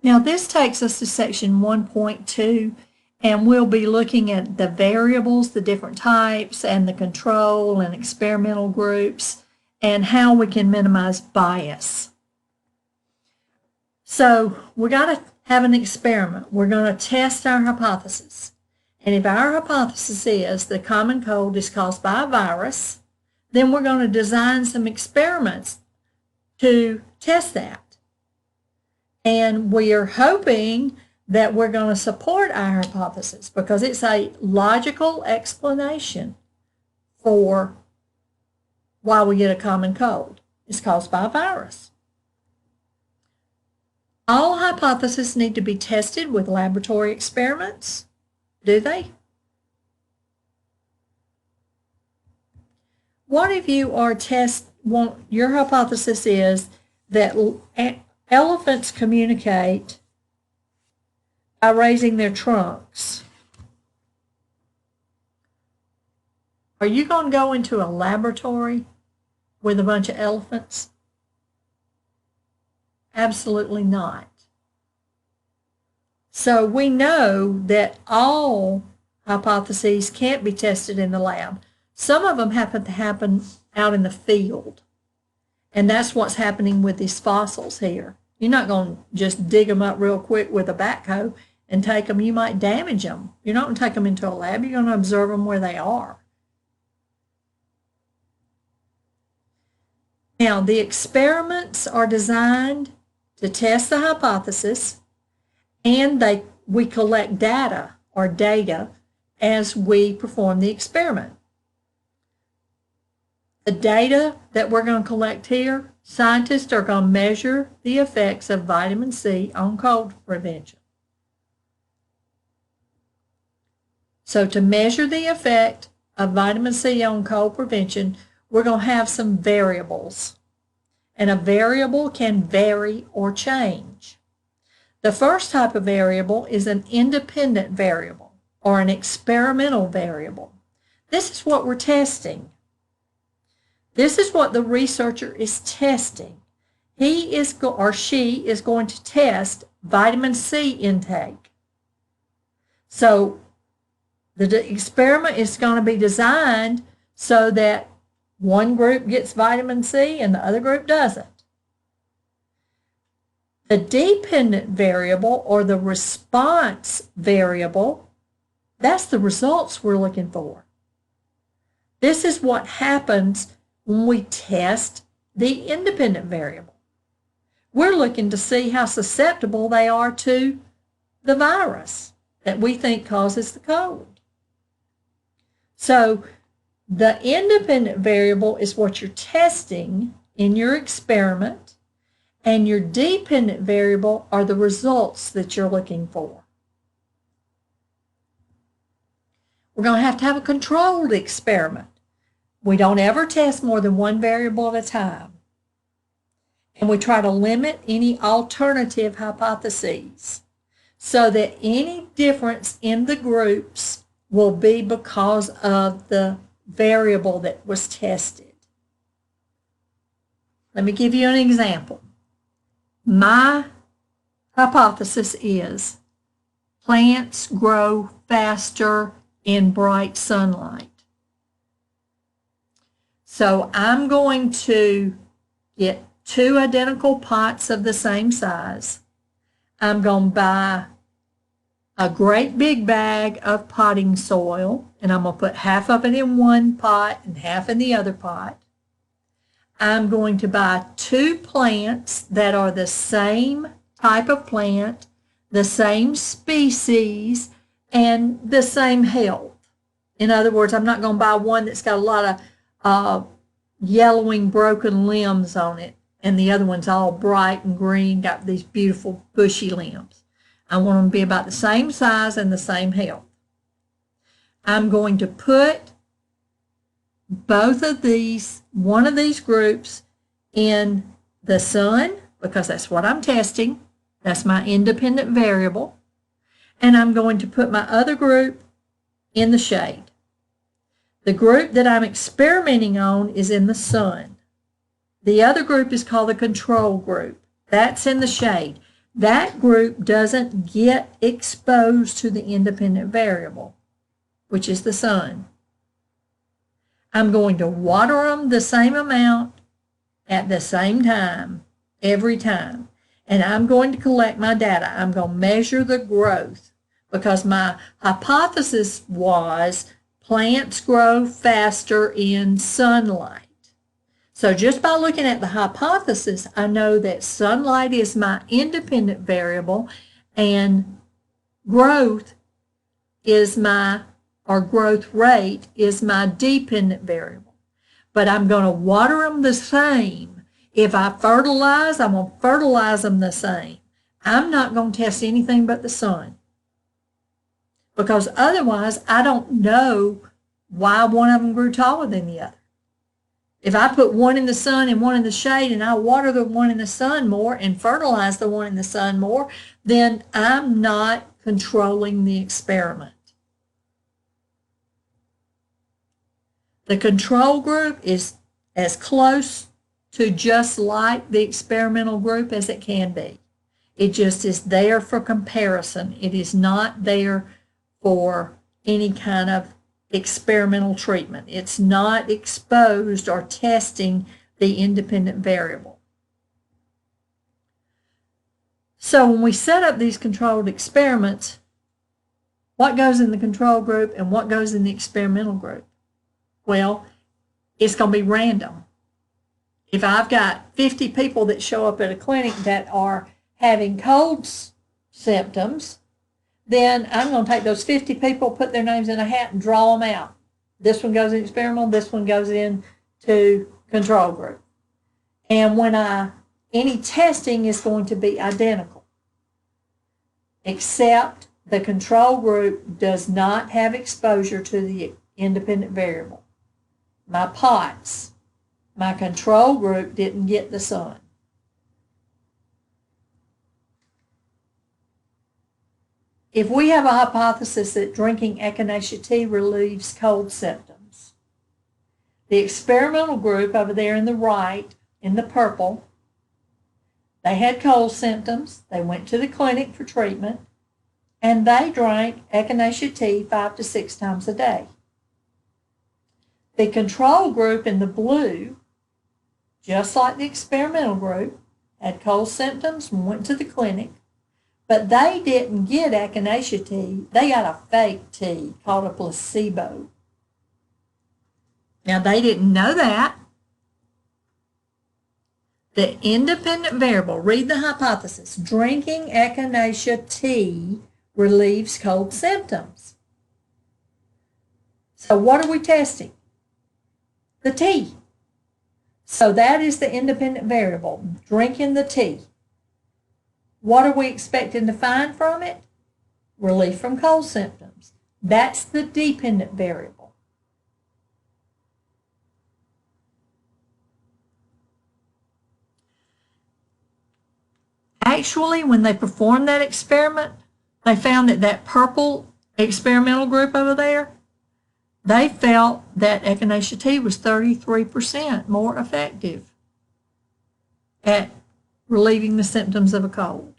Now this takes us to section 1.2, and we'll be looking at the variables, the different types, and the control and experimental groups, and how we can minimize bias. So we got to have an experiment. We're going to test our hypothesis. And if our hypothesis is the common cold is caused by a virus, then we're going to design some experiments to test that. And we are hoping that we're going to support our hypothesis because it's a logical explanation for why we get a common cold. It's caused by a virus. All hypotheses need to be tested with laboratory experiments, do they? What if your hypothesis is that elephants communicate by raising their trunks? Are you going to go into a laboratory with a bunch of elephants? Absolutely not. So we know that all hypotheses can't be tested in the lab. Some of them happen to happen out in the field. And that's what's happening with these fossils here. You're not going to just dig them up real quick with a backhoe and take them. You might damage them. You're not going to take them into a lab. You're going to observe them where they are. Now, the experiments are designed to test the hypothesis, and we collect data as we perform the experiment. The data that we're going to collect here, scientists are going to measure the effects of vitamin C on cold prevention. So to measure the effect of vitamin C on cold prevention, we're going to have some variables. And a variable can vary or change. The first type of variable is an independent variable or an experimental variable. This is what we're testing. This is what the researcher is testing. He is or she is going to test vitamin C intake. So the experiment is going to be designed so that one group gets vitamin C and the other group doesn't. The dependent variable or the response variable, that's the results we're looking for. This is what happens when we test the independent variable. We're looking to see how susceptible they are to the virus that we think causes the cold. So the independent variable is what you're testing in your experiment, and your dependent variable are the results that you're looking for. We're going to have a controlled experiment. We don't ever test more than one variable at a time. And we try to limit any alternative hypotheses so that any difference in the groups will be because of the variable that was tested. Let me give you an example. My hypothesis is plants grow faster in bright sunlight. So I'm going to get 2 identical pots of the same size. I'm going to buy a great big bag of potting soil, and I'm going to put half of it in one pot and half in the other pot. I'm going to buy 2 plants that are the same type of plant, the same species, and the same health. In other words, I'm not going to buy one that's got a lot of yellowing broken limbs on it, and the other one's all bright and green, got these beautiful bushy limbs. I want them to be about the same size and the same health. I'm going to put one of these groups in the sun, because that's what I'm testing. That's my independent variable. And I'm going to put my other group in the shade. The group that I'm experimenting on is in the sun. The other group is called the control group. That's in the shade. that group doesn't get exposed to the independent variable, which is the sun. I'm going to water them the same amount at the same time every time. And I'm going to collect my data. I'm going to measure the growth because my hypothesis was plants grow faster in sunlight. So just by looking at the hypothesis, I know that sunlight is my independent variable and growth is or growth rate is my dependent variable. But I'm going to water them the same. If I fertilize, I'm going to fertilize them the same. I'm not going to test anything but the sun. Because otherwise, I don't know why one of them grew taller than the other. If I put one in the sun and one in the shade and I water the one in the sun more and fertilize the one in the sun more, then I'm not controlling the experiment. The control group is as close to just like the experimental group as it can be. It just is there for comparison. It is not there for any kind of experimental treatment. It's not exposed or testing the independent variable. So when we set up these controlled experiments, what goes in the control group and what goes in the experimental group? Well, it's going to be random. If I've got 50 people that show up at a clinic that are having cold symptoms, then I'm going to take those 50 people, put their names in a hat, and draw them out. This one goes in experimental, this one goes into control group. And when any testing is going to be identical, except the control group does not have exposure to the independent variable. My pots, my control group didn't get the sun. If we have a hypothesis that drinking Echinacea tea relieves cold symptoms, the experimental group over there in the right, in the purple, they had cold symptoms, they went to the clinic for treatment, and they drank Echinacea tea 5 to 6 times a day. The control group in the blue, just like the experimental group, had cold symptoms and went to the clinic, but they didn't get Echinacea tea. They got a fake tea called a placebo. Now, they didn't know that. The independent variable, read the hypothesis, drinking Echinacea tea relieves cold symptoms. So what are we testing? The tea. So that is the independent variable, drinking the tea. What are we expecting to find from it? Relief from cold symptoms. That's the dependent variable. Actually, when they performed that experiment, they found that that purple experimental group over there, they felt that Echinacea tea was 33% more effective at relieving the symptoms of a cold.